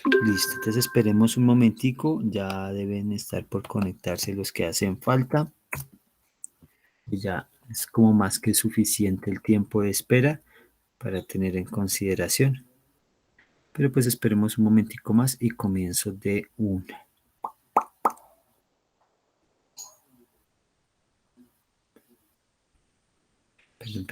Listo, entonces esperemos un momentico, ya deben estar por conectarse los que hacen falta. Ya es como más que suficiente el tiempo de espera para tener en consideración. Pero pues esperemos un momentico más y comienzo de una. Perdón.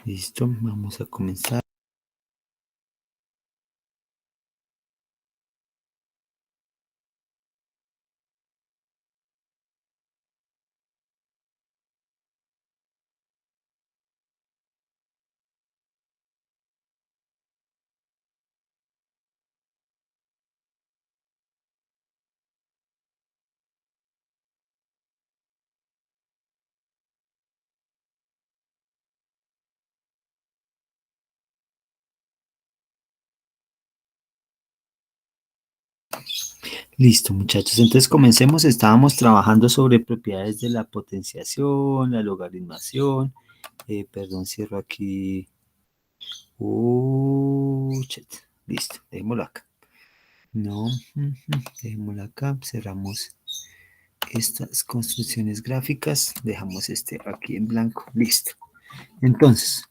Listo, vamos a comenzar. Listo, muchachos. Entonces comencemos. Estábamos trabajando sobre propiedades de la potenciación, la logaritmación. Perdón, cierro aquí. Shit. Listo, dejémoslo acá. No, dejémoslo acá. Cerramos estas construcciones gráficas. Dejamos este aquí en blanco. Listo. Entonces,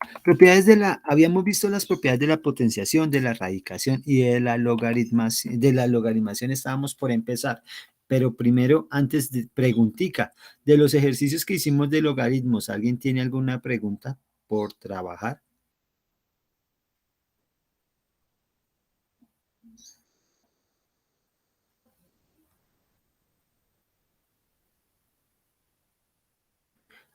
habíamos visto las propiedades de la potenciación, de la radicación y de la logaritmación estábamos por empezar. Pero primero, antes de preguntica, de los ejercicios que hicimos de logaritmos, ¿alguien tiene alguna pregunta por trabajar?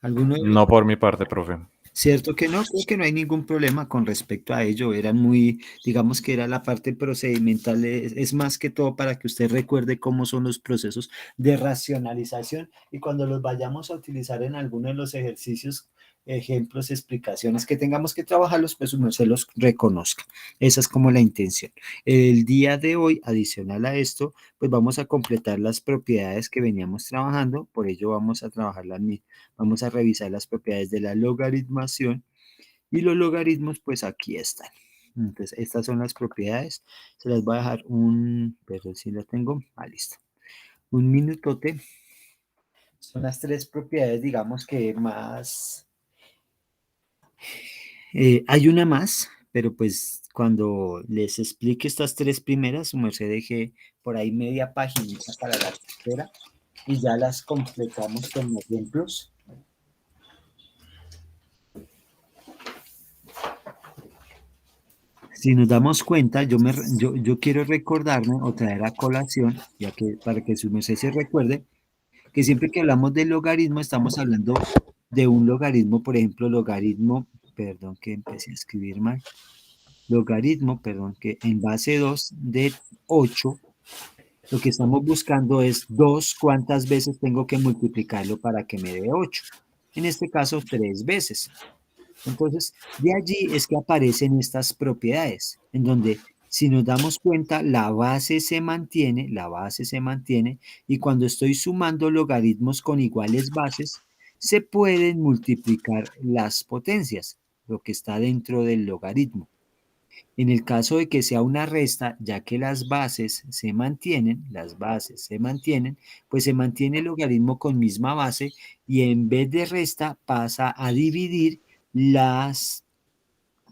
¿Alguno? No por mi parte, profe. Cierto que no, creo que no hay ningún problema con respecto a ello. Eran muy, digamos que era la parte procedimental, es más que todo para que usted recuerde cómo son los procesos de racionalización y cuando los vayamos a utilizar en alguno de los ejercicios, ejemplos, explicaciones que tengamos que trabajarlos, pues uno se los reconozca. Esa es como la intención. El día de hoy, adicional a esto, pues vamos a completar las propiedades que veníamos trabajando, por ello vamos a trabajar vamos a revisar las propiedades de la logaritmación y los logaritmos, pues aquí están. Entonces, estas son las propiedades. Se las voy a dejar perdón si la tengo, listo. Un minutote. Son las tres propiedades, digamos que más. Hay una más, pero pues cuando les explique estas tres primeras, su merced deje por ahí media página para la tercera y ya las completamos con ejemplos. Si nos damos cuenta, yo quiero recordarme o traer a colación, ya que para que su merced se recuerde, que siempre que hablamos de logaritmo, estamos hablando de un logaritmo, por ejemplo, perdón que empecé a escribir mal, logaritmo, perdón, que en base 2 de 8, lo que estamos buscando es 2, cuántas veces tengo que multiplicarlo para que me dé 8. En este caso, 3 veces. Entonces, de allí es que aparecen estas propiedades, en donde si nos damos cuenta, la base se mantiene, y cuando estoy sumando logaritmos con iguales bases, se pueden multiplicar las potencias, lo que está dentro del logaritmo. En el caso de que sea una resta, ya que las bases se mantienen, pues se mantiene el logaritmo con misma base y en vez de resta pasa a dividir las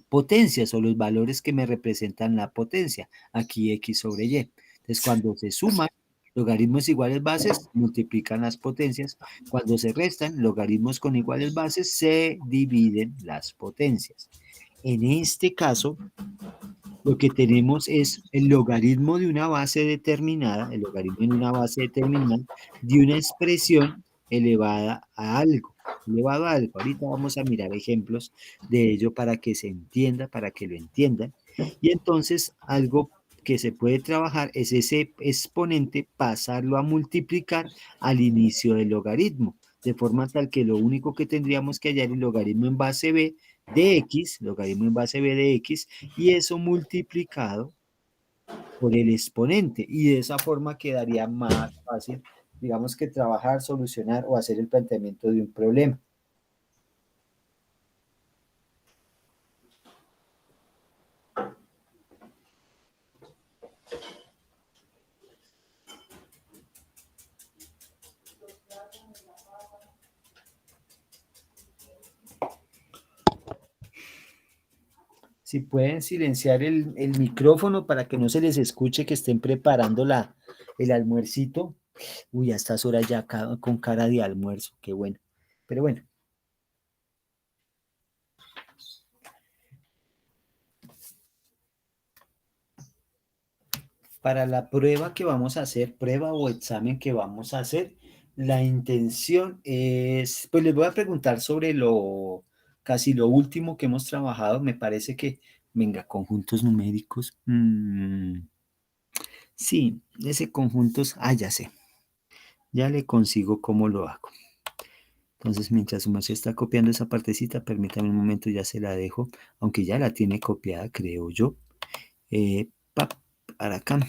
potencias o los valores que me representan la potencia, aquí x sobre y. Entonces, cuando se suman logaritmos iguales bases, multiplican las potencias. Cuando se restan logaritmos con iguales bases, se dividen las potencias. En este caso, lo que tenemos es el logaritmo de una base determinada, el logaritmo en una base determinada de una expresión elevada a algo, elevado a algo. Ahorita vamos a mirar ejemplos de ello para que se entienda, para que lo entiendan. Y entonces algo que se puede trabajar es ese exponente pasarlo a multiplicar al inicio del logaritmo. de forma tal que lo único que tendríamos que hallar es el logaritmo en base b de x, logaritmo en base b de x, y eso multiplicado por el exponente, y de esa forma quedaría más fácil, digamos, que trabajar, solucionar o hacer el planteamiento de un problema. Si pueden silenciar el micrófono para que no se les escuche que estén preparando el almuercito. Uy, a estas horas ya con cara de almuerzo, qué bueno. Pero bueno, para la prueba que vamos a hacer, prueba o examen que vamos a hacer, la intención es, pues les voy a preguntar sobre casi lo último que hemos trabajado. Me parece que, venga, conjuntos numéricos. Sí, ese conjuntos, ya sé, ya le consigo cómo lo hago. Entonces, mientras su merced está copiando esa partecita, permítame un momento, ya se la dejo, aunque ya la tiene copiada, creo yo. Pap, para acá.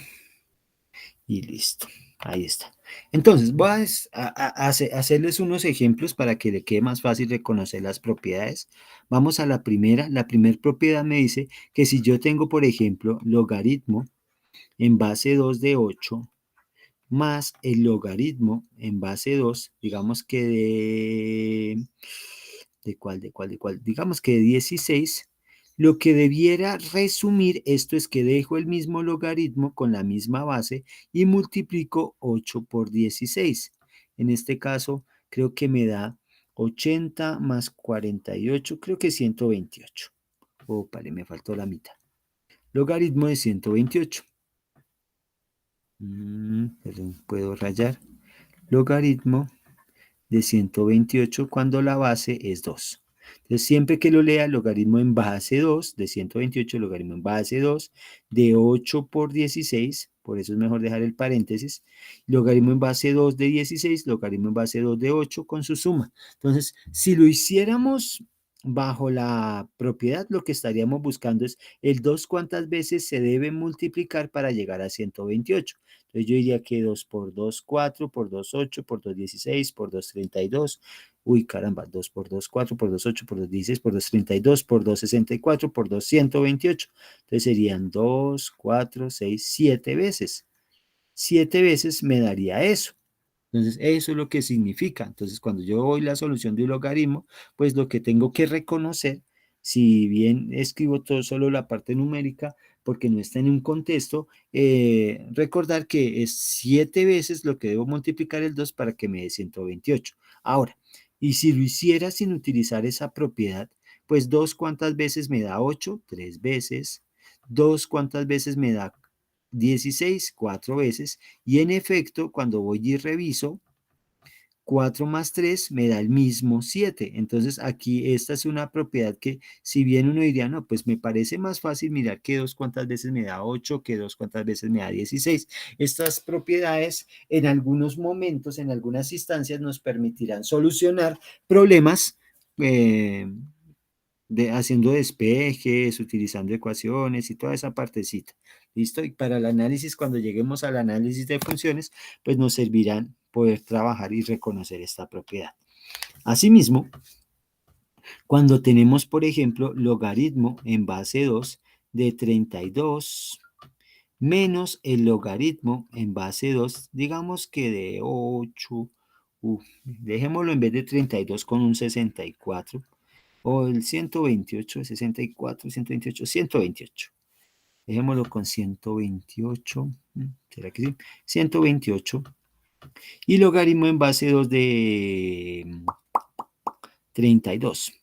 Y listo. Ahí está. Entonces, voy a hacerles unos ejemplos para que le quede más fácil reconocer las propiedades. Vamos a la primera. La primera propiedad me dice que si yo tengo, por ejemplo, logaritmo en base 2 de 8 más el logaritmo en base 2, digamos que ¿de cuál? Digamos que de 16, lo que debiera resumir esto es que dejo el mismo logaritmo con la misma base y multiplico 8 por 16. En este caso, creo que me da 80 más 48, creo que 128. Vale, me faltó la mitad. Logaritmo de 128. Perdón, puedo rayar. Logaritmo de 128 cuando la base es 2. Entonces, siempre que lo lea, logaritmo en base 2 de 128, logaritmo en base 2 de 8 por 16, por eso es mejor dejar el paréntesis, logaritmo en base 2 de 16, logaritmo en base 2 de 8 con su suma. Entonces, si lo hiciéramos bajo la propiedad, lo que estaríamos buscando es el 2 cuántas veces se debe multiplicar para llegar a 128. Entonces yo diría que 2 por 2, 4, por 2, 8, por 2, 16, por 2, 32. Uy, caramba, 2 por 2, 4, por 2, 8, por 2, 16, por 2, 32, por 2, 64, por 2, 128. Entonces serían 2, 4, 6, 7 veces. 7 veces me daría eso. Entonces, eso es lo que significa. Entonces, cuando yo doy la solución de un logaritmo, pues lo que tengo que reconocer, si bien escribo todo solo la parte numérica, porque no está en un contexto, recordar que es 7 veces lo que debo multiplicar el 2 para que me dé 128. Ahora, y si lo hiciera sin utilizar esa propiedad, pues 2 cuántas veces me da 8, 3 veces. 2 cuántas veces me da 16, 4 veces. Y en efecto, cuando voy y reviso, 4 más 3 me da el mismo 7. Entonces, aquí esta es una propiedad que, si bien uno diría, no, pues me parece más fácil mirar que 2 cuántas veces me da 8, que 2 cuántas veces me da 16. Estas propiedades, en algunos momentos, en algunas instancias, nos permitirán solucionar problemas haciendo despejes, utilizando ecuaciones y toda esa partecita. ¿Listo? Y para el análisis, cuando lleguemos al análisis de funciones, pues nos servirán poder trabajar y reconocer esta propiedad. Asimismo, cuando tenemos, por ejemplo, logaritmo en base 2 de 32 menos el logaritmo en base 2, digamos que de 8, dejémoslo en vez de 32 con un 64, o el 128, 64, 128, 128. Dejémoslo con 128. ¿Será que sí? 128. Y logaritmo en base 2 de 32.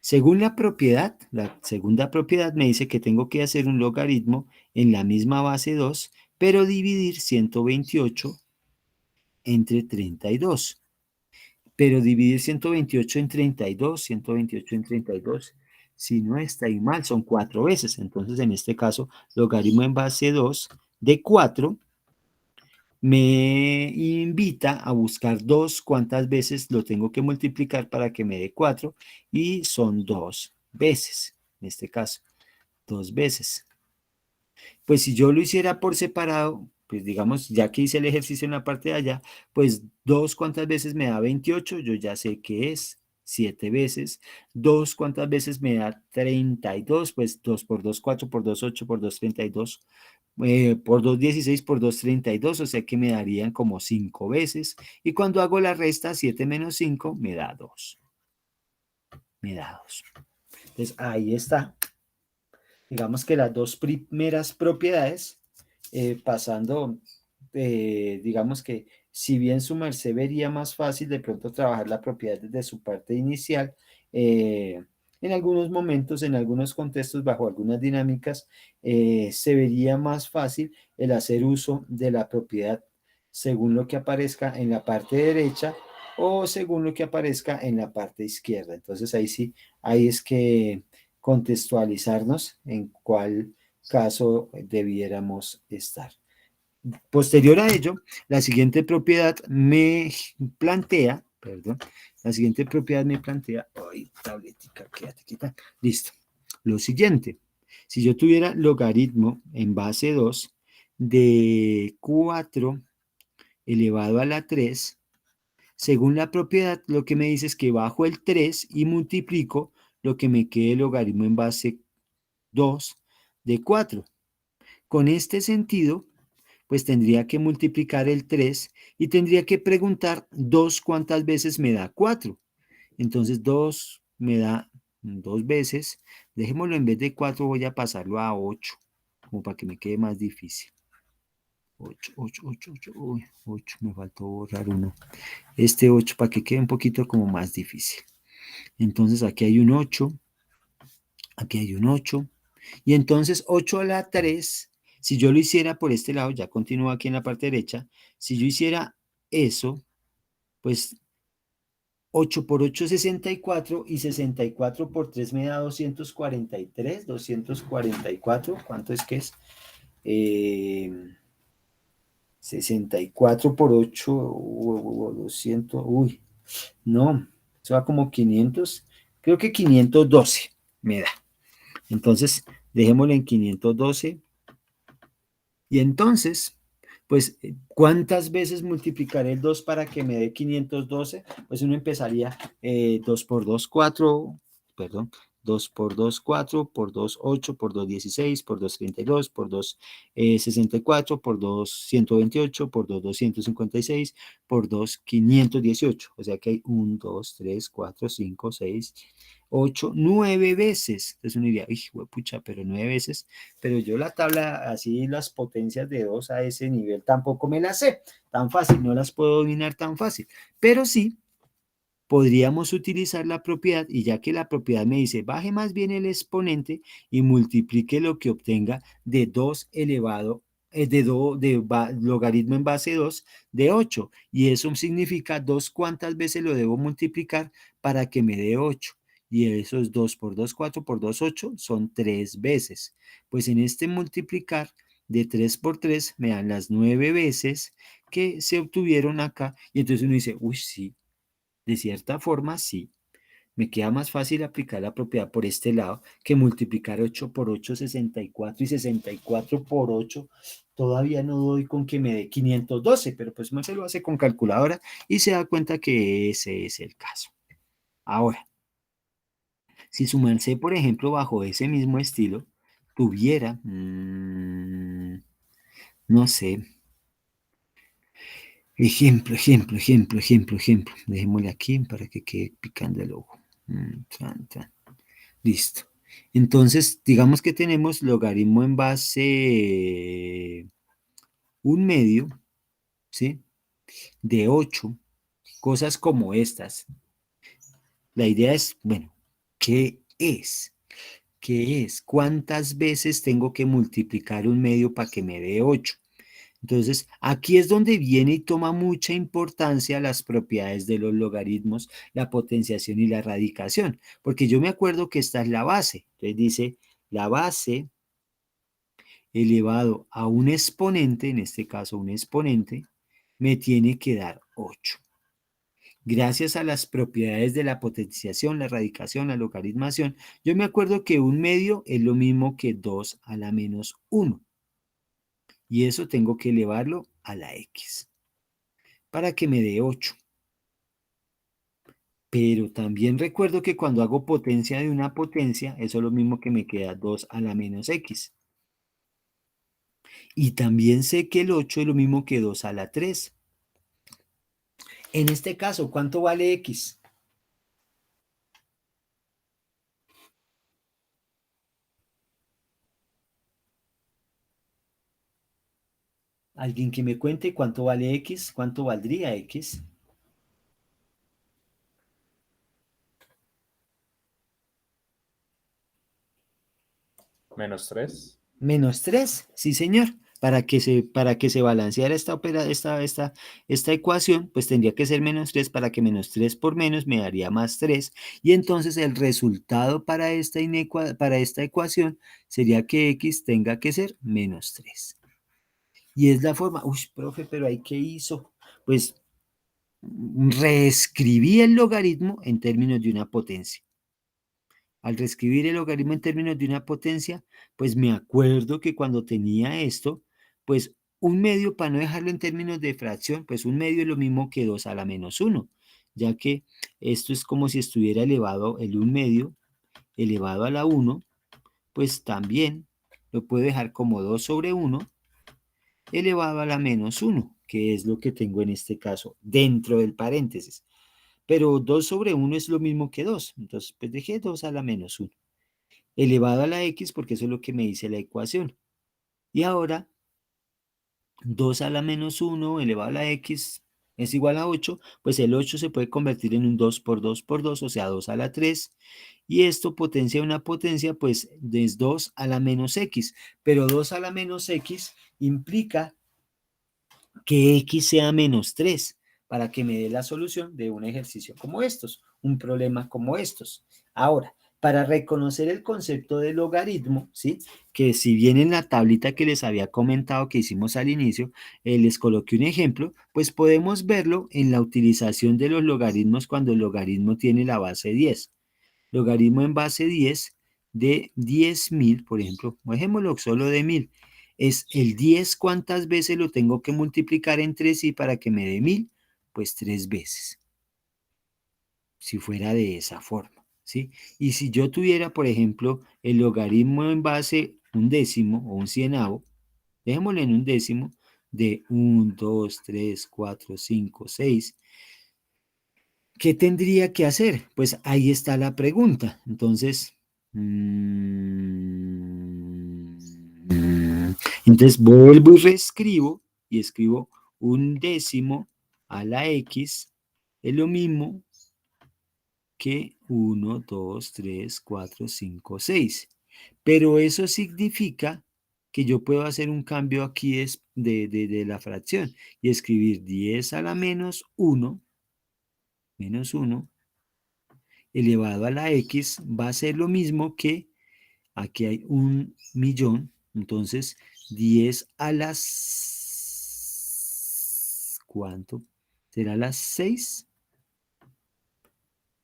Según la propiedad, la segunda propiedad me dice que tengo que hacer un logaritmo en la misma base 2, pero dividir 128 entre 32. Pero dividir 128 en 32, 128 en 32, si no está ahí mal, son 4 veces. Entonces, en este caso, logaritmo en base 2 de 4 me invita a buscar 2, cuántas veces lo tengo que multiplicar para que me dé 4, y son 2 veces, en este caso, 2 veces. Pues si yo lo hiciera por separado, pues digamos, ya que hice el ejercicio en la parte de allá, pues 2, ¿cuántas veces me da 28? Yo ya sé que es 7 veces. 2, ¿cuántas veces me da 32? Pues 2 por 2, 4 por 2, 8 por 2, 32. Por 2, 16 por 2, 32, o sea que me darían como 5 veces. Y cuando hago la resta, 7 menos 5 me da 2. Me da 2. Entonces ahí está. Digamos que las dos primeras propiedades, pasando, digamos que si bien su merced vería más fácil de pronto trabajar la propiedad desde su parte inicial, en algunos momentos, en algunos contextos, bajo algunas dinámicas, se vería más fácil el hacer uso de la propiedad según lo que aparezca en la parte derecha o según lo que aparezca en la parte izquierda. Entonces ahí sí, ahí es que contextualizarnos en cuál caso debiéramos estar. Posterior a ello, la siguiente propiedad me plantea, perdón, la siguiente propiedad me plantea, ay, tabletica, quédate quita, listo. Lo siguiente, si yo tuviera logaritmo en base 2 de 4 elevado a la 3, según la propiedad, lo que me dice es que bajo el 3 y multiplico lo que me quede el logaritmo en base 2 de 4. Con este sentido, pues tendría que multiplicar el 3 y tendría que preguntar 2 cuántas veces me da 4. Entonces 2 me da 2 veces. Dejémoslo en vez de 4, voy a pasarlo a 8, como para que me quede más difícil. 8, 8, 8, 8, uy, 8, me faltó borrar uno. Este 8 para que quede un poquito como más difícil. Entonces aquí hay un 8, aquí hay un 8, y entonces 8 a la 3, si yo lo hiciera por este lado, ya continúo aquí en la parte derecha, si yo hiciera eso, pues 8 por 8 es 64, y 64 por 3 me da 243, 244, ¿cuánto es que es? 64 por 8, 200, uy, no, eso va como 500, creo que 512 me da. Entonces, dejémoslo en 512. Y entonces, pues, ¿cuántas veces multiplicaré el 2 para que me dé 512? Pues uno empezaría 2 por 2, 4, perdón, 2 por 2, 4, por 2, 8, por 2, 16, por 2, 32, por 2, 64, por 2, 128, por 2, 256, por 2, 518. O sea que hay 1, 2, 3, 4, 5, 6, 8, 9 veces. Entonces uno diría, hijo de pucha, pero 9 veces. Pero yo la tabla, así las potencias de 2 a ese nivel tampoco me las sé tan fácil, no las puedo dominar tan fácil. Pero sí podríamos utilizar la propiedad, y ya que la propiedad me dice, baje más bien el exponente y multiplique lo que obtenga de 2 elevado, logaritmo en base 2 de 8. Y eso significa 2 cuántas veces lo debo multiplicar para que me dé 8. Y eso es 2 por 2, 4 por 2, 8, son 3 veces. Pues en este multiplicar de 3 por 3 me dan las 9 veces que se obtuvieron acá. Y entonces uno dice, uy, sí, de cierta forma, sí. Me queda más fácil aplicar la propiedad por este lado que multiplicar 8 por 8, 64, y 64 por 8. Todavía no doy con que me dé 512, pero pues más se lo hace con calculadora y se da cuenta que ese es el caso. Ahora, si su merced, por ejemplo, bajo ese mismo estilo, tuviera, no sé, ejemplo. Dejémosle aquí para que quede picando el ojo. Tran, tran. Listo. Entonces, digamos que tenemos logaritmo en base un medio, ¿sí? De 8, cosas como estas. La idea es, bueno, ¿qué es? ¿Qué es? ¿Cuántas veces tengo que multiplicar un medio para que me dé 8? Entonces, aquí es donde viene y toma mucha importancia las propiedades de los logaritmos, la potenciación y la radicación, porque yo me acuerdo que esta es la base. Entonces dice, la base elevado a un exponente, en este caso un exponente, me tiene que dar 8. Gracias a las propiedades de la potenciación, la radicación, la logaritmación, yo me acuerdo que un medio es lo mismo que 2 a la menos 1. Y eso tengo que elevarlo a la x para que me dé 8. Pero también recuerdo que cuando hago potencia de una potencia, eso es lo mismo que me queda 2 a la menos x. Y también sé que el 8 es lo mismo que 2 a la 3. En este caso, ¿cuánto vale x? Alguien que me cuente cuánto vale x, cuánto valdría x. Menos 3. Menos 3, sí señor. Para que se balanceara esta ecuación, pues tendría que ser menos 3 para que menos 3 por menos me daría más 3. Y entonces el resultado para para esta ecuación sería que x tenga que ser menos 3. Y es la forma, uy, profe, pero ¿ahí qué hizo? Pues reescribí el logaritmo en términos de una potencia. Al reescribir el logaritmo en términos de una potencia, pues me acuerdo que cuando tenía esto, pues un medio, para no dejarlo en términos de fracción, pues un medio es lo mismo que 2 a la menos 1, ya que esto es como si estuviera elevado el 1 medio elevado a la 1, pues también lo puedo dejar como 2 sobre 1 elevado a la menos 1, que es lo que tengo en este caso, dentro del paréntesis. Pero 2 sobre 1 es lo mismo que 2, entonces pues dejé 2 a la menos 1 elevado a la x, porque eso es lo que me dice la ecuación. Y ahora, 2 a la menos 1 elevado a la x es igual a 8, pues el 8 se puede convertir en un 2 por 2 por 2, o sea, 2 a la 3. Y esto potencia una potencia, pues es 2 a la menos x. Pero 2 a la menos x implica que x sea menos 3 para que me dé la solución de un ejercicio como estos, un problema como estos. Ahora, para reconocer el concepto de logaritmo, ¿sí? Que si bien en la tablita que les había comentado que hicimos al inicio, les coloqué un ejemplo, pues podemos verlo en la utilización de los logaritmos cuando el logaritmo tiene la base 10. Logaritmo en base 10 de 10.000, por ejemplo, dejémoslo solo de 1000, es el 10, ¿cuántas veces lo tengo que multiplicar entre sí para que me dé 1000? Pues 3 veces, si fuera de esa forma, ¿sí? Y si yo tuviera, por ejemplo, el logaritmo en base un décimo o un cienavo, dejémoslo en un décimo, de 1, 2, 3, 4, 5, 6, ¿qué tendría que hacer? Pues ahí está la pregunta. Entonces, entonces vuelvo y reescribo y escribo un décimo a la x es lo mismo que 1, 2, 3, 4, 5, 6. Pero eso significa que yo puedo hacer un cambio aquí de la fracción y escribir 10 a la menos 1 elevado a la x va a ser lo mismo que, aquí hay 1.000.000, entonces 10 a las, ¿cuánto? ¿Será las 6?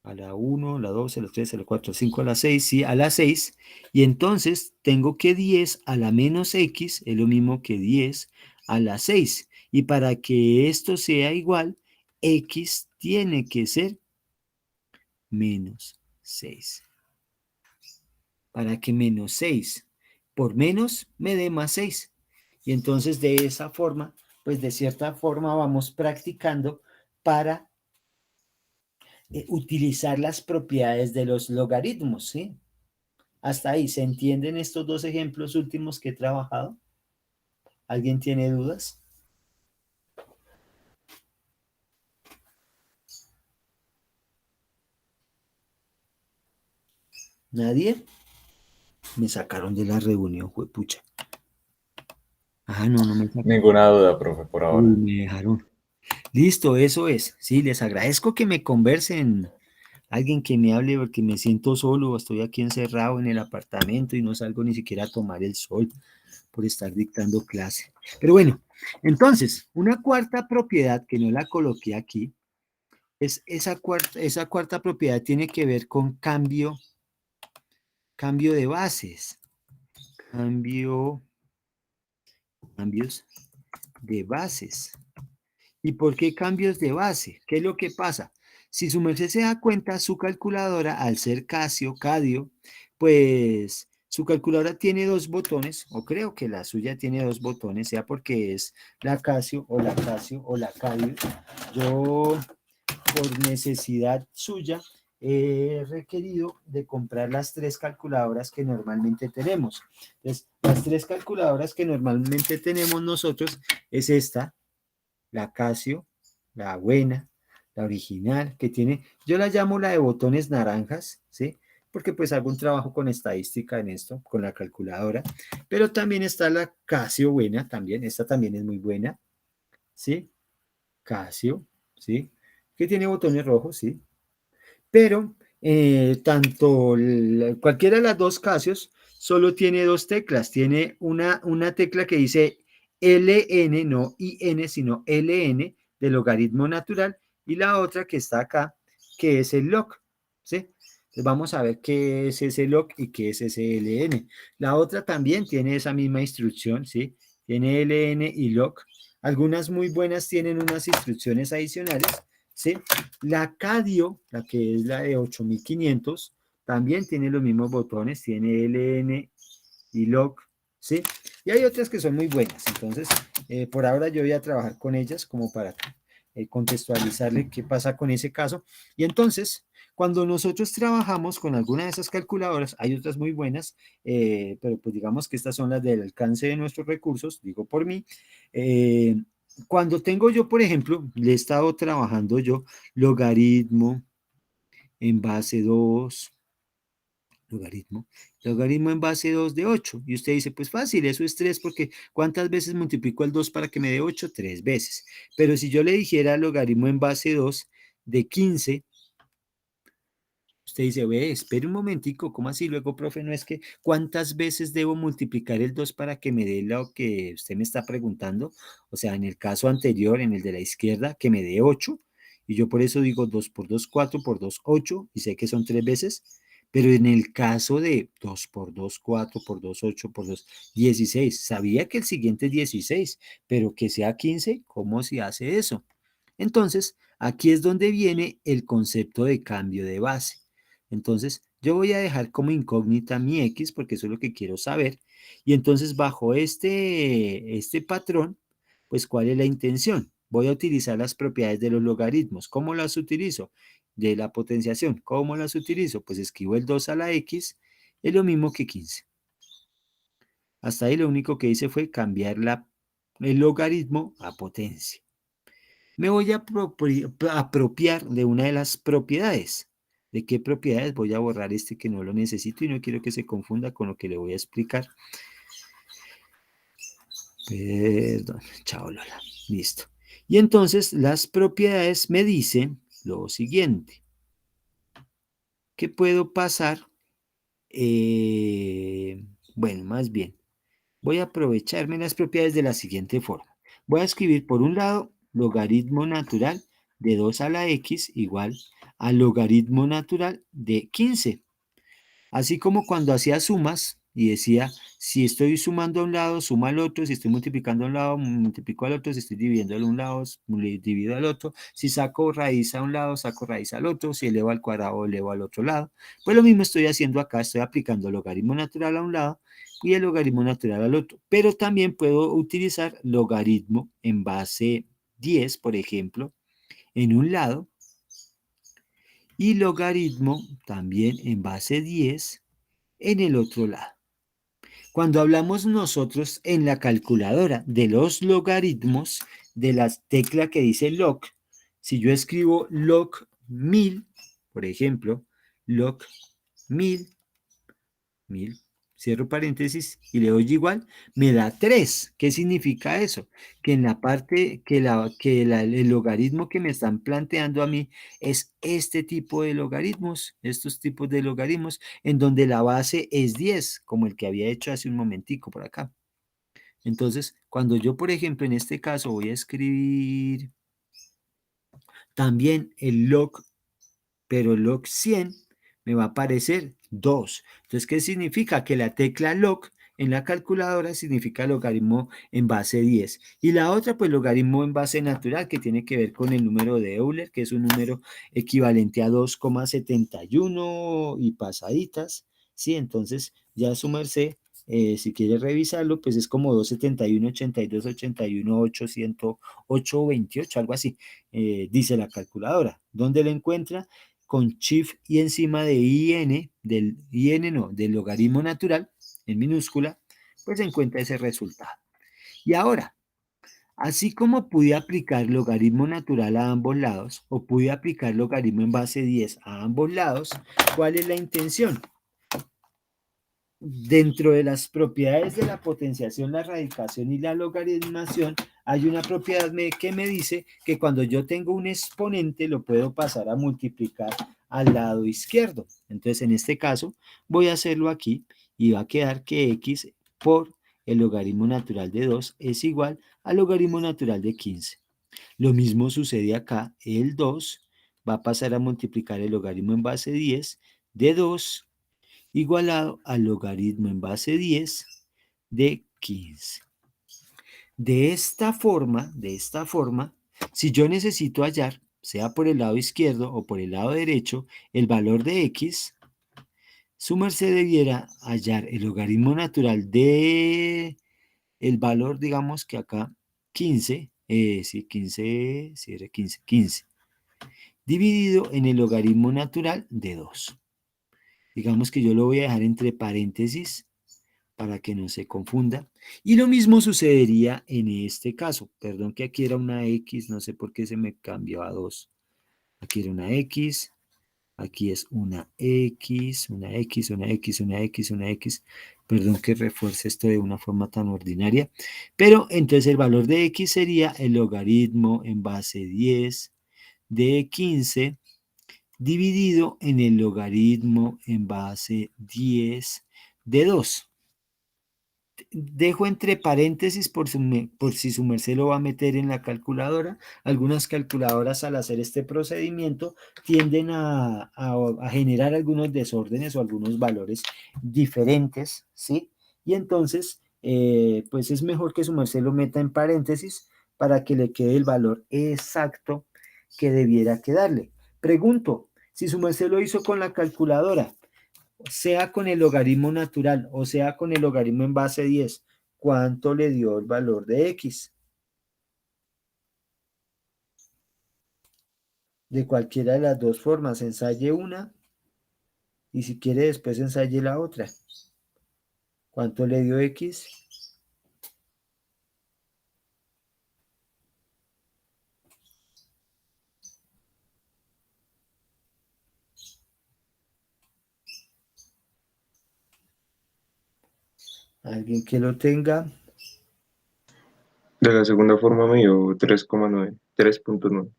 A la 1, a la 2, a la 3, a la 4, a la 5, a la 6, sí, a la 6. Y entonces tengo que 10 a la menos x es lo mismo que 10 a la 6. Y para que esto sea igual, x tiene que ser menos 6. Para que menos 6 por menos me dé más 6. Y entonces de esa forma, pues de cierta forma vamos practicando para utilizar las propiedades de los logaritmos, ¿sí? Hasta ahí, ¿se entienden estos dos ejemplos últimos que he trabajado? ¿Alguien tiene dudas? ¿Nadie? Me sacaron de la reunión, juepucha. Ah, no, no me sacaron. Ninguna duda, profe, por Uy, ahora. me dejaron. Listo, eso es. Sí, les agradezco que me conversen alguien que me hable porque me siento solo, estoy aquí encerrado en el apartamento y no salgo ni siquiera a tomar el sol por estar dictando clase. Pero bueno, entonces, una cuarta propiedad que no la coloqué aquí, es esa cuarta propiedad tiene que ver con cambio de bases, cambios de bases. ¿Y por qué cambios de base? ¿Qué es lo que pasa? Si su merced se da cuenta, su calculadora, al ser Cadio, pues su calculadora tiene dos botones, o creo que la suya tiene dos botones, sea porque es la Casio o la Casio o la Cadio. Yo, por necesidad suya, he requerido de comprar las tres calculadoras que normalmente tenemos. Entonces, las tres calculadoras que normalmente tenemos nosotros es esta, la Casio, la buena, la original, que tiene, yo la llamo la de botones naranjas, ¿sí? Porque pues hago un trabajo con estadística en esto, con la calculadora, pero también está la Casio buena, también, esta también es muy buena, ¿sí? Casio, ¿sí? Que tiene botones rojos, ¿sí? Pero cualquiera de las dos Casios solo tiene dos teclas. Tiene una tecla que dice LN, no IN, sino LN de logaritmo natural, y la otra que está acá, que es el log, ¿sí? Entonces vamos a ver qué es ese log y qué es ese LN. La otra también tiene esa misma instrucción, ¿sí? Tiene LN y log. Algunas muy buenas tienen unas instrucciones adicionales, ¿sí? La Cadio, la que es la de 8500, también tiene los mismos botones, tiene LN y log, ¿sí? Y hay otras que son muy buenas, entonces por ahora yo voy a trabajar con ellas como para contextualizarle qué pasa con ese caso. Y entonces, cuando nosotros trabajamos con alguna de esas calculadoras, hay otras muy buenas, pero pues digamos que estas son las del alcance de nuestros recursos, digo por mí. Cuando tengo yo, por ejemplo, le he estado trabajando yo logaritmo en base 2, logaritmo en base 2 de 8. Y usted dice, pues fácil, eso es 3 porque ¿cuántas veces multiplico el 2 para que me dé 8? 3 veces. Pero si yo le dijera logaritmo en base 2 de 15, usted dice, ve, espere un momentico, ¿cómo así? Luego, profe, no es que ¿cuántas veces debo multiplicar el 2 para que me dé lo que usted me está preguntando? O sea, en el caso anterior, en el de la izquierda, que me dé 8, y yo por eso digo 2 por 2, 4 por 2, 8, y sé que son 3 veces, pero en el caso de 2 por 2, 4 por 2, 8 por 2, 16, sabía que el siguiente es 16, pero que sea 15, ¿cómo se hace eso? Entonces, aquí es donde viene el concepto de cambio de base. Entonces, yo voy a dejar como incógnita mi X porque eso es lo que quiero saber. Y entonces, bajo este patrón, pues, ¿cuál es la intención? Voy a utilizar las propiedades de los logaritmos. ¿Cómo las utilizo? De la potenciación. ¿Cómo las utilizo? Pues escribo el 2 a la X, es lo mismo que 15. Hasta ahí lo único que hice fue cambiar el logaritmo a potencia. Me voy a apropiar de una de las propiedades. ¿De qué propiedades? Voy a borrar este que no lo necesito y no quiero que se confunda con lo que le voy a explicar. Perdón, chao Lola. Listo. Y entonces las propiedades me dicen lo siguiente. ¿Qué puedo pasar? Bueno, más bien, voy a aprovecharme las propiedades de la siguiente forma. Voy a escribir por un lado logaritmo natural de 2 a la x igual al logaritmo natural de 15. Así como cuando hacía sumas y decía, si estoy sumando a un lado, suma al otro, si estoy multiplicando a un lado, multiplico al otro, si estoy dividiendo a un lado, divido al otro, si saco raíz a un lado, saco raíz al otro, si elevo al cuadrado, elevo al otro lado. Pues lo mismo estoy haciendo acá, estoy aplicando el logaritmo natural a un lado y el logaritmo natural al otro. Pero también puedo utilizar logaritmo en base 10, por ejemplo, en un lado, y logaritmo también en base 10 en el otro lado. Cuando hablamos nosotros en la calculadora de los logaritmos, de la tecla que dice log, si yo escribo log 1000, por ejemplo, log 1000, cierro paréntesis y le doy igual, me da 3. ¿Qué significa eso? Que en la parte, el logaritmo que me están planteando a mí es este tipo de logaritmos, estos tipos de logaritmos, en donde la base es 10, como el que había hecho hace un momentico por acá. Entonces, cuando yo, por ejemplo, en este caso voy a escribir también el log, pero el log 100 me va a aparecer 2. Entonces, ¿qué significa? Que la tecla log en la calculadora significa logaritmo en base 10. Y la otra, pues logaritmo en base natural, que tiene que ver con el número de Euler, que es un número equivalente a 2,71 y pasaditas. ¿Sí? Entonces, ya su merced, si quiere revisarlo, pues es como 271, 82, 81, 800, 828, algo así, dice la calculadora. ¿Dónde lo encuentra? Con shift y encima de del logaritmo natural, en minúscula, pues se encuentra ese resultado. Y ahora, así como pude aplicar logaritmo natural a ambos lados, o pude aplicar logaritmo en base 10 a ambos lados, ¿cuál es la intención? Dentro de las propiedades de la potenciación, la radicación y la logaritmación, hay una propiedad que me dice que cuando yo tengo un exponente lo puedo pasar a multiplicar al lado izquierdo. Entonces, en este caso, voy a hacerlo aquí y va a quedar que x por el logaritmo natural de 2 es igual al logaritmo natural de 15. Lo mismo sucede acá, el 2 va a pasar a multiplicar el logaritmo en base 10 de 2 igualado al logaritmo en base 10 de 15. De esta forma, si yo necesito hallar, sea por el lado izquierdo o por el lado derecho, el valor de x, su merced debiera hallar el logaritmo natural de el valor, digamos que acá, 15, sí, 15, sí, era 15, 15, dividido en el logaritmo natural de 2. Digamos que yo lo voy a dejar entre paréntesis para que no se confunda. Y lo mismo sucedería en este caso. Perdón que aquí era una X, no sé por qué se me cambió a 2. Aquí era una X, aquí es una X, una X, una X, una X, una X. Perdón que refuerce esto de una forma tan ordinaria. Pero entonces el valor de X sería el logaritmo en base 10 de 15 dividido en el logaritmo en base 10 de 2. Dejo entre paréntesis por si su merced lo va a meter en la calculadora. Algunas calculadoras al hacer este procedimiento tienden a generar algunos desórdenes o algunos valores diferentes, ¿sí? Y entonces, pues es mejor que su merced lo meta en paréntesis para que le quede el valor exacto que debiera quedarle. Pregunto, si su merced lo hizo con la calculadora, sea con el logaritmo natural o sea con el logaritmo en base 10, ¿cuánto le dio el valor de x? De cualquiera de las dos formas, ensaye una y si quiere después ensaye la otra. ¿Cuánto le dio x? ¿Alguien que lo tenga? De la segunda forma me dio 3,9, 3,9.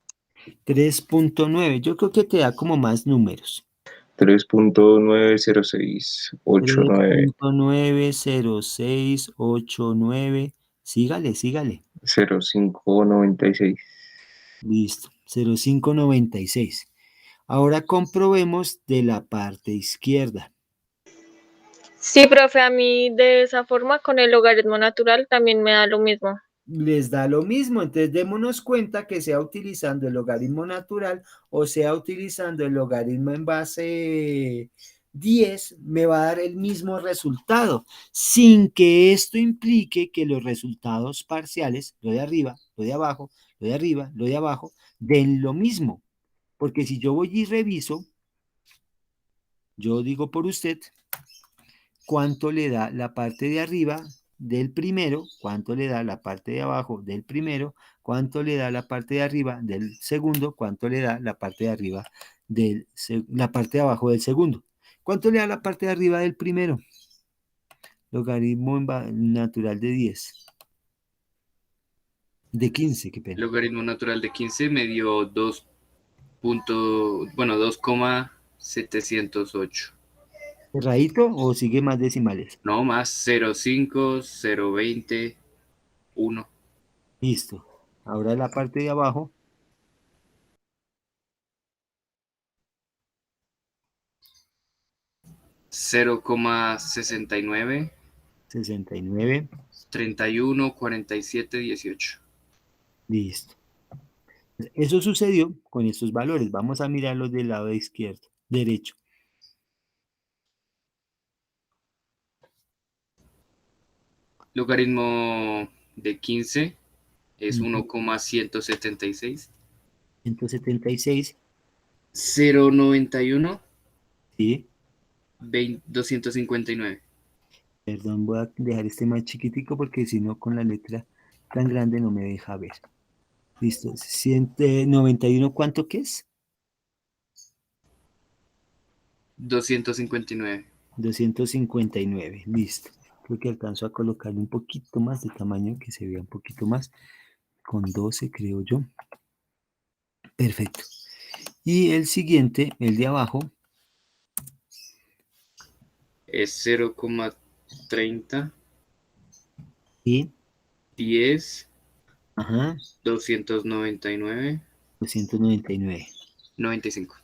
3,9. Yo creo que te da como más números. 3,90689. 3,90689. Sígale, sígale. 0596. Listo. 0,596. Ahora comprobemos de la parte izquierda. Sí, profe, a mí de esa forma con el logaritmo natural también me da lo mismo. Les da lo mismo, entonces démonos cuenta que sea utilizando el logaritmo natural o sea utilizando el logaritmo en base 10, me va a dar el mismo resultado, sin que esto implique que los resultados parciales, lo de arriba, lo de abajo, lo de arriba, lo de abajo, den lo mismo, porque si yo voy y reviso, yo digo por usted, cuánto le da la parte de arriba del primero, cuánto le da la parte de abajo del primero, cuánto le da la parte de arriba del segundo, cuánto le da la parte de arriba la parte de abajo del segundo. ¿Cuánto le da la parte de arriba del primero? Logaritmo natural de 10. De 15, qué pena. Logaritmo natural de 15 me dio 2.708. ¿Cerradito o sigue más decimales? No más 0.5, 0.20, 1. Listo. Ahora la parte de abajo. 0,69, 69. 31, 47, 18. Listo. Eso sucedió con estos valores. Vamos a mirarlos del lado izquierdo, derecho. Logaritmo de 15 es Ujú. 1,176. 176. 0,91, Sí. 259. Perdón, voy a dejar este más chiquitico porque si no con la letra tan grande no me deja ver. Listo. 191, ¿cuánto que es? 259. 259. Listo. Creo que alcanzo a colocarle un poquito más de tamaño, que se vea un poquito más. Con 12, creo yo. Perfecto. Y el siguiente, el de abajo, Es 0,30, y 10, ajá, 299, 299. 95.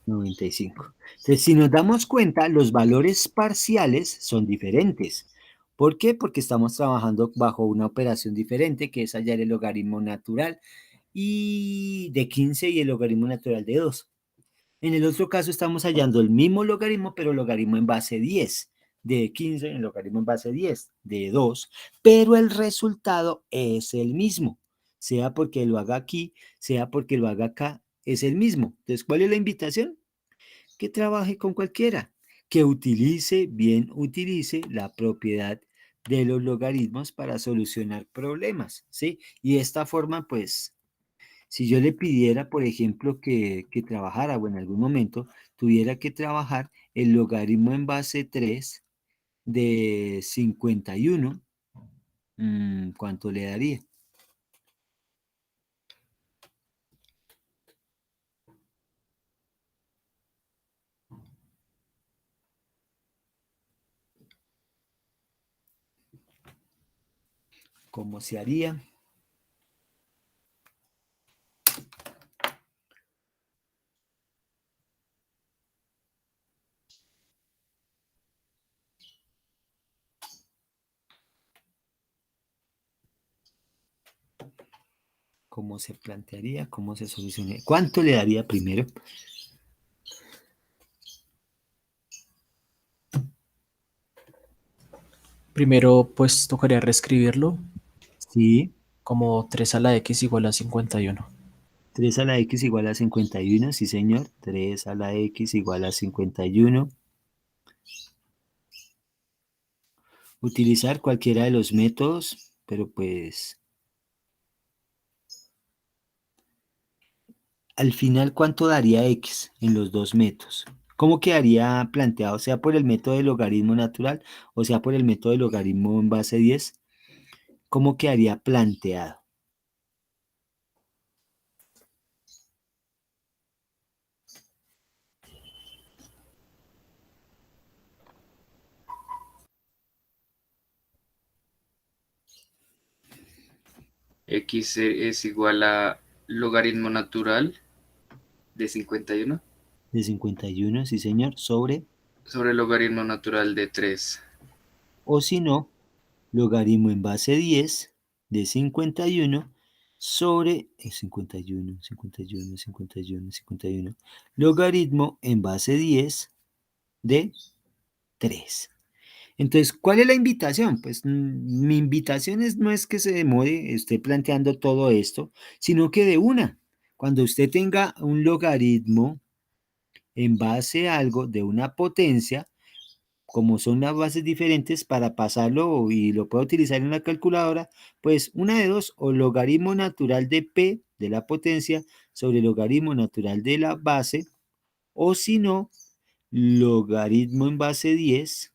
95. Entonces, si nos damos cuenta, los valores parciales son diferentes. ¿Por qué? Porque estamos trabajando bajo una operación diferente, que es hallar el logaritmo natural y de 15 y el logaritmo natural de 2. En el otro caso estamos hallando el mismo logaritmo, pero logaritmo en base 10. De 15, el logaritmo en base 10, de 2, pero el resultado es el mismo. Sea porque lo haga aquí, sea porque lo haga acá, es el mismo. Entonces, ¿cuál es la invitación? Que trabaje con cualquiera, que bien utilice la propiedad de los logaritmos para solucionar problemas, ¿sí? Y de esta forma, pues, si yo le pidiera, por ejemplo, que trabajara o en algún momento tuviera que trabajar el logaritmo en base 3 de 51, ¿cuánto le daría? ¿Cómo se haría? ¿Cómo se plantearía? ¿Cómo se solucionaría? ¿Cuánto le daría primero? Primero, pues tocaría reescribirlo Sí, como 3 a la x igual a 51. 3 a la x igual a 51, sí señor. 3 a la x igual a 51. Utilizar cualquiera de los métodos, pero pues al final, ¿cuánto daría x en los dos métodos? ¿Cómo quedaría planteado, sea por el método de logaritmo natural o sea por el método de logaritmo en base 10? ¿Cómo quedaría planteado? X es igual a logaritmo natural de 51 De 51, sí señor, sobre, sobre logaritmo natural de 3. o si no, logaritmo en base 10 de 51 sobre 51, 51, 51, 51. Logaritmo en base 10 de 3. Entonces, ¿cuál es la invitación? Pues mi invitación no es que se demore, esté planteando todo esto, sino que de una, cuando usted tenga un logaritmo en base a algo de una potencia, como son las bases diferentes, para pasarlo y lo puedo utilizar en la calculadora, pues una de dos, o logaritmo natural de P de la potencia sobre logaritmo natural de la base, o si no, logaritmo en base 10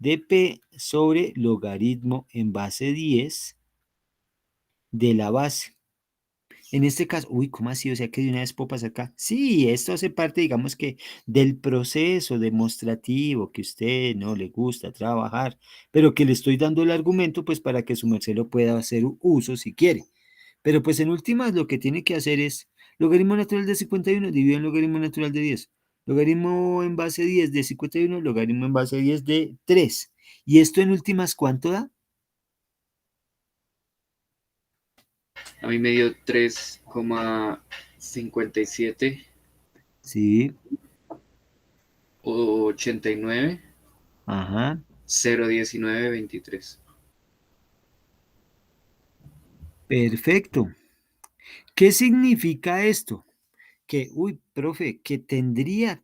de P sobre logaritmo en base 10 de la base. En este caso, uy, ¿cómo así? O sea que de una vez puedo pasar acá. Sí, esto hace parte, digamos que, del proceso demostrativo que a usted no le gusta trabajar, pero que le estoy dando el argumento, pues, para que su merced lo pueda hacer uso si quiere. Pero, pues, en últimas, lo que tiene que hacer es logaritmo natural de 51 dividido en logaritmo natural de 10. Logaritmo en base 10 de 51, logaritmo en base 10 de 3. ¿Y esto en últimas cuánto da? A mí me dio 3,57 Sí, o 89, ajá. 0,19, 23. Perfecto. ¿Qué significa esto? Que, uy, profe, que tendría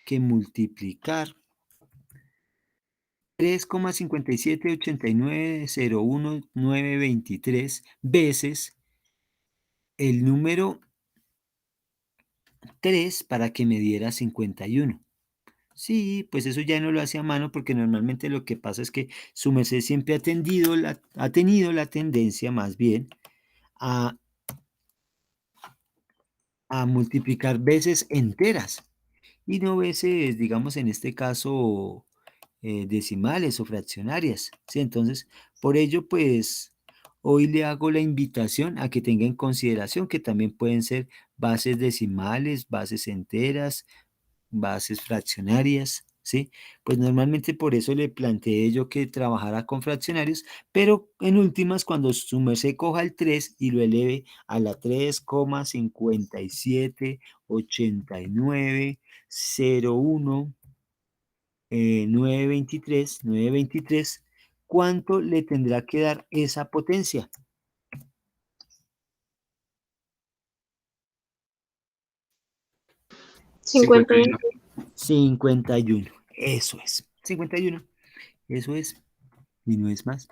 que multiplicar 3,578901,923 veces el número 3 para que me diera 51. Sí, pues eso ya no lo hace a mano porque normalmente lo que pasa es que su merced siempre ha tenido la tendencia más bien a, a multiplicar veces enteras y no veces, digamos en este caso, decimales o fraccionarias. ¿Sí? Entonces, por ello, pues, hoy le hago la invitación a que tenga en consideración que también pueden ser bases decimales, bases enteras, bases fraccionarias, ¿sí? Pues normalmente por eso le planteé yo que trabajara con fraccionarios, pero en últimas, cuando su merced coja el 3 y lo eleve a la 3,578901, 923, ¿cuánto le tendrá que dar esa potencia? 51. 51, eso es, 51, eso es, y no es más,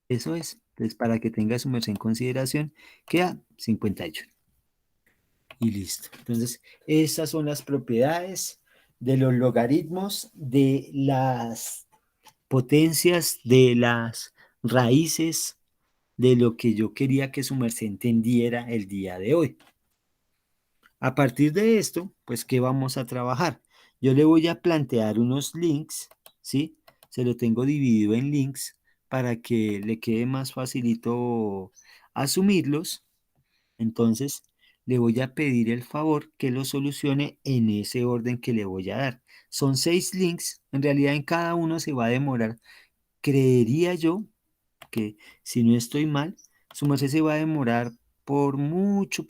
eso es. Entonces, para que tenga su merced en consideración, queda 51. Y listo. Entonces, esas son las propiedades de los logaritmos, de las potencias, de las raíces, de lo que yo quería que su merced entendiera el día de hoy. A partir de esto, pues, ¿qué vamos a trabajar? Yo le voy a plantear unos links, ¿sí? Se lo tengo dividido en links para que le quede más facilito asumirlos. Entonces, le voy a pedir el favor que lo solucione en ese orden que le voy a dar. Son 6 links, en realidad en cada uno se va a demorar, creería yo, que si no estoy mal, su merced se va a demorar por mucho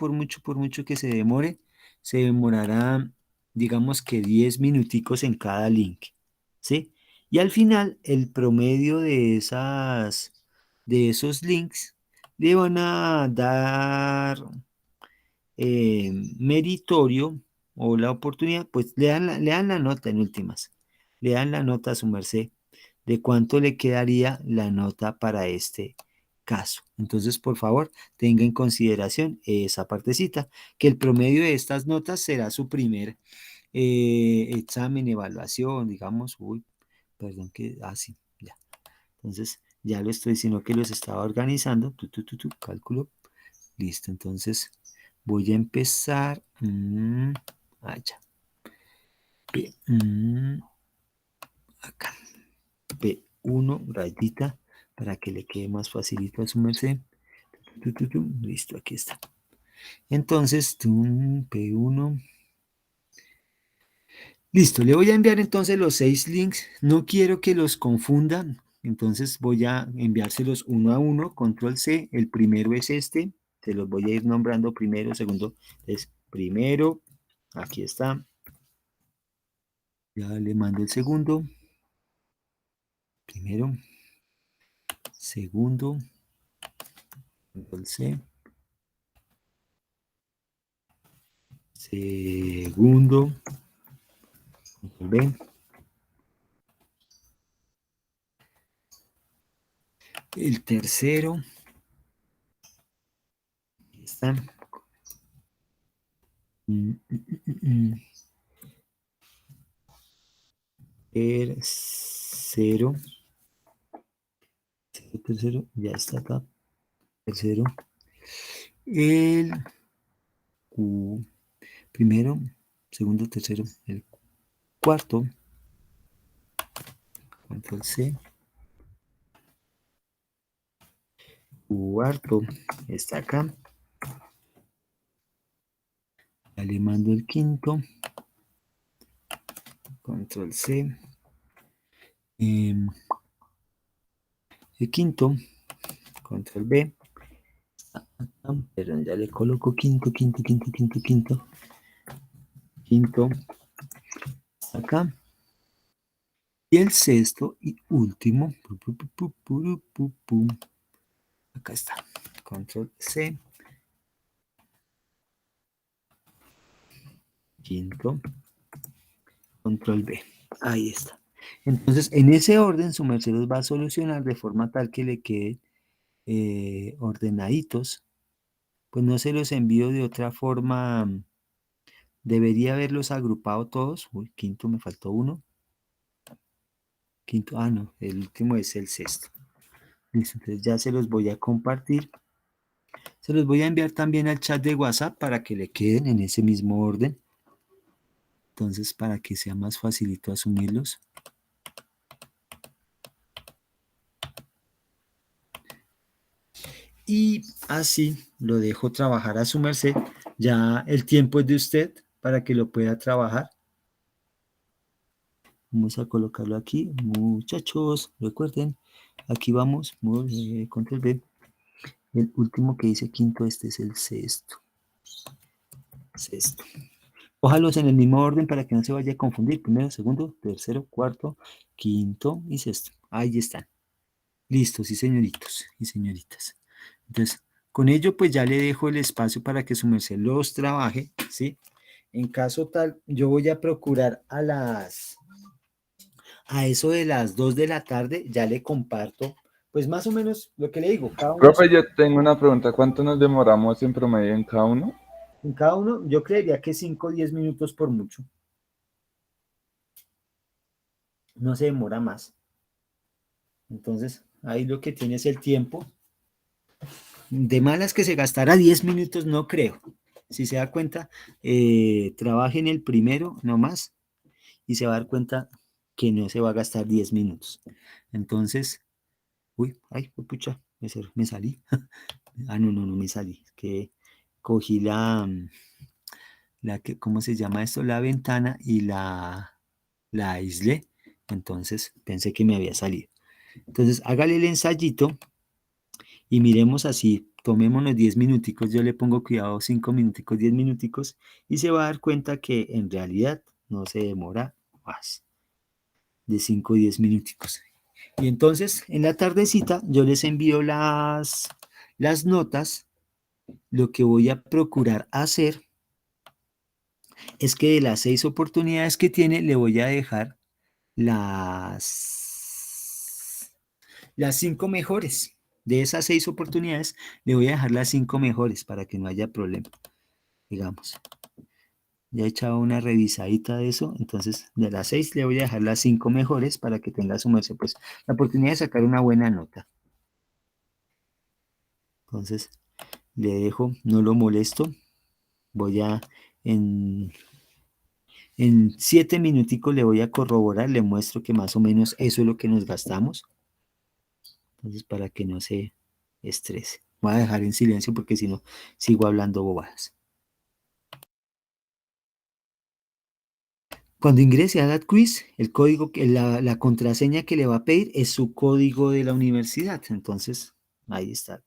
que se demore, se demorará, digamos que 10 minuticos en cada link, ¿sí? Y al final, el promedio de esos links le van a dar meritorio o la oportunidad, pues le dan la nota en últimas, le dan la nota a su merced de cuánto le quedaría la nota para este caso. Entonces, por favor, tenga en consideración esa partecita, que el promedio de estas notas será su primer examen, evaluación, digamos, uy, perdón que, sí, ya. Entonces, ya lo estoy, sino que los estaba organizando, cálculo, listo, entonces voy a empezar, ya, acá. P1, rayita, para que le quede más facilito a su merced. Listo, aquí está. Entonces, P1. Listo, le voy a enviar entonces los 6 links. No quiero que los confundan. Entonces voy a enviárselos uno a uno. Control C. El primero es este. Se los voy a ir nombrando primero, segundo. Entonces, primero. Aquí está. Ya le mando el segundo. Primero. Segundo. Control C. Segundo, control B. El tercero, aquí está. cero, tercero, ya está acá, tercero, el primero, segundo, tercero, el cuarto, control C, cuarto, está acá, ya le mando el quinto, control C, el quinto, control B, pero ya le coloco quinto, acá, y el sexto y último, acá está, control C, quinto, control B, ahí está. Entonces, en ese orden, su merced los va a solucionar de forma tal que le quede ordenaditos. Pues no se los envío de otra forma. Debería haberlos agrupado todos. Uy, quinto, me faltó uno. Quinto, no, el último es el sexto. Listo, entonces ya se los voy a compartir. Se los voy a enviar también al chat de WhatsApp para que le queden en ese mismo orden. Entonces, para que sea más facilito asumirlos. Y así lo dejo trabajar a su merced. Ya el tiempo es de usted para que lo pueda trabajar. Vamos a colocarlo aquí, muchachos, recuerden, aquí vamos, control B, el último que dice quinto, este es el sexto, Ójalos en el mismo orden para que no se vaya a confundir, primero, segundo, tercero, cuarto, quinto y sexto, ahí están, listos, sí señoritos y señoritas. Entonces, con ello pues ya le dejo el espacio para que su merced los trabaje, ¿sí? En caso tal, yo voy a procurar a eso de las 2 de la tarde, ya le comparto, pues más o menos lo que le digo, cada uno, Profe, yo tengo una pregunta. ¿Cuánto nos demoramos en promedio en cada uno? en cada uno, yo creería que 5 o 10 minutos por mucho. No se demora más. Entonces, ahí lo que tiene es el tiempo. De malas que se gastara 10 minutos, no creo. Si se da cuenta, trabaje en el primero nomás y se va a dar cuenta que no se va a gastar 10 minutos. Entonces, uy, ay, pucha, me salí. No me salí. Que cogí ¿cómo se llama esto? La ventana y la aislé. Entonces pensé que me había salido. Entonces hágale el ensayito y miremos así. Tomémonos 10 minuticos. Yo le pongo cuidado 5 minuticos, 10 minuticos y se va a dar cuenta que en realidad no se demora más de 5 o 10 minuticos. Y entonces en la tardecita yo les envío las notas. Lo que voy a procurar hacer es que de las 6 oportunidades que tiene, le voy a dejar las 5 mejores. De esas 6 oportunidades, le voy a dejar las 5 mejores para que no haya problema. Digamos, ya he echado una revisadita de eso, entonces de las 6 le voy a dejar las 5 mejores para que tenga su merced, pues, la oportunidad de sacar una buena nota. Entonces, le dejo, no lo molesto. Voy a, en 7 minuticos le voy a corroborar, le muestro que más o menos eso es lo que nos gastamos. Entonces, para que no se estrese. Voy a dejar en silencio porque si no, sigo hablando bobadas. Cuando ingrese a that quiz, el código, la contraseña que le va a pedir es su código de la universidad. Entonces, ahí está.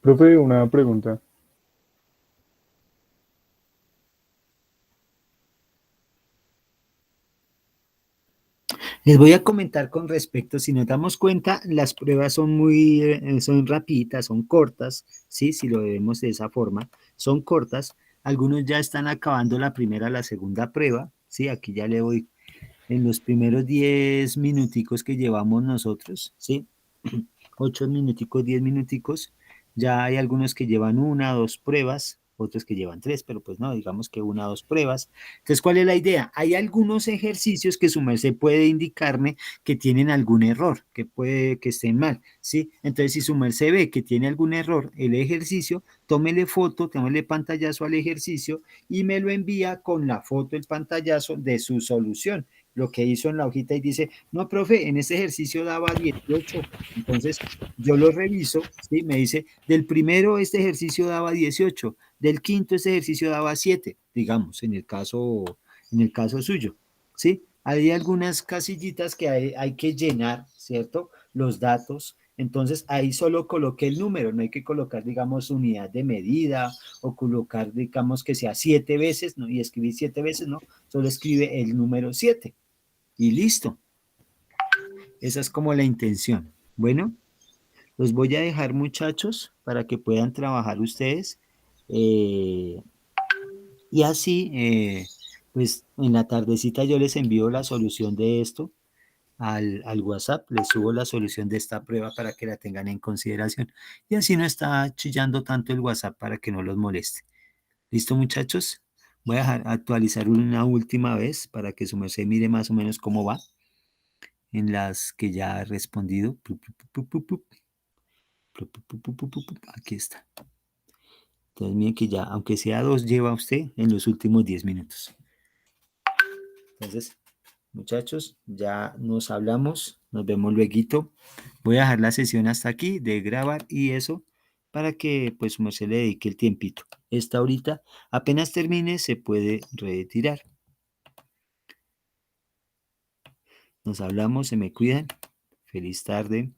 Profe, una pregunta. Les voy a comentar con respecto, si nos damos cuenta, las pruebas son muy, son rapiditas, son cortas, ¿sí? Si lo vemos de esa forma, son cortas. Algunos ya están acabando la primera, la segunda prueba, ¿sí? Aquí ya le voy en los primeros 10 minuticos que llevamos nosotros, ¿sí? 8 minuticos, 10 minuticos, ya hay algunos que llevan una, dos pruebas, otros que llevan tres, pero pues no, digamos que una, dos pruebas. Entonces, ¿cuál es la idea? Hay algunos ejercicios que su merced puede indicarme que tienen algún error, que puede que estén mal, ¿sí? Entonces, si su merced ve que tiene algún error el ejercicio, tómele foto, tómele pantallazo al ejercicio y me lo envía con la foto, el pantallazo de su solución, lo que hizo en la hojita y dice, no, profe, en este ejercicio daba 18, entonces yo lo reviso, ¿sí? Me dice, del primero este ejercicio daba 18, del quinto este ejercicio daba 7, digamos, en el caso suyo, ¿sí? Hay algunas casillitas que hay que llenar, ¿cierto? Los datos, entonces ahí solo coloqué el número, no hay que colocar, digamos, unidad de medida o colocar, digamos, que sea 7 veces, ¿no? Y escribir 7 veces, ¿no? Solo escribe el número 7 y listo. Esa es como la intención. Bueno, los voy a dejar, muchachos, para que puedan trabajar ustedes. Y así, pues en la tardecita yo les envío la solución de esto al WhatsApp, les subo la solución de esta prueba para que la tengan en consideración. Y así no está chillando tanto el WhatsApp para que no los moleste. ¿Listo, muchachos? Voy a dejar actualizar una última vez para que su merced mire más o menos cómo va en las que ya he respondido. Aquí está. Entonces, miren que ya, aunque sea 2, lleva usted en los últimos 10 minutos. Entonces, muchachos, ya nos hablamos. Nos vemos luego. Voy a dejar la sesión hasta aquí de grabar y eso para que pues se le dedique el tiempito. Esta ahorita, apenas termine, se puede retirar. Nos hablamos, se me cuidan. Feliz tarde.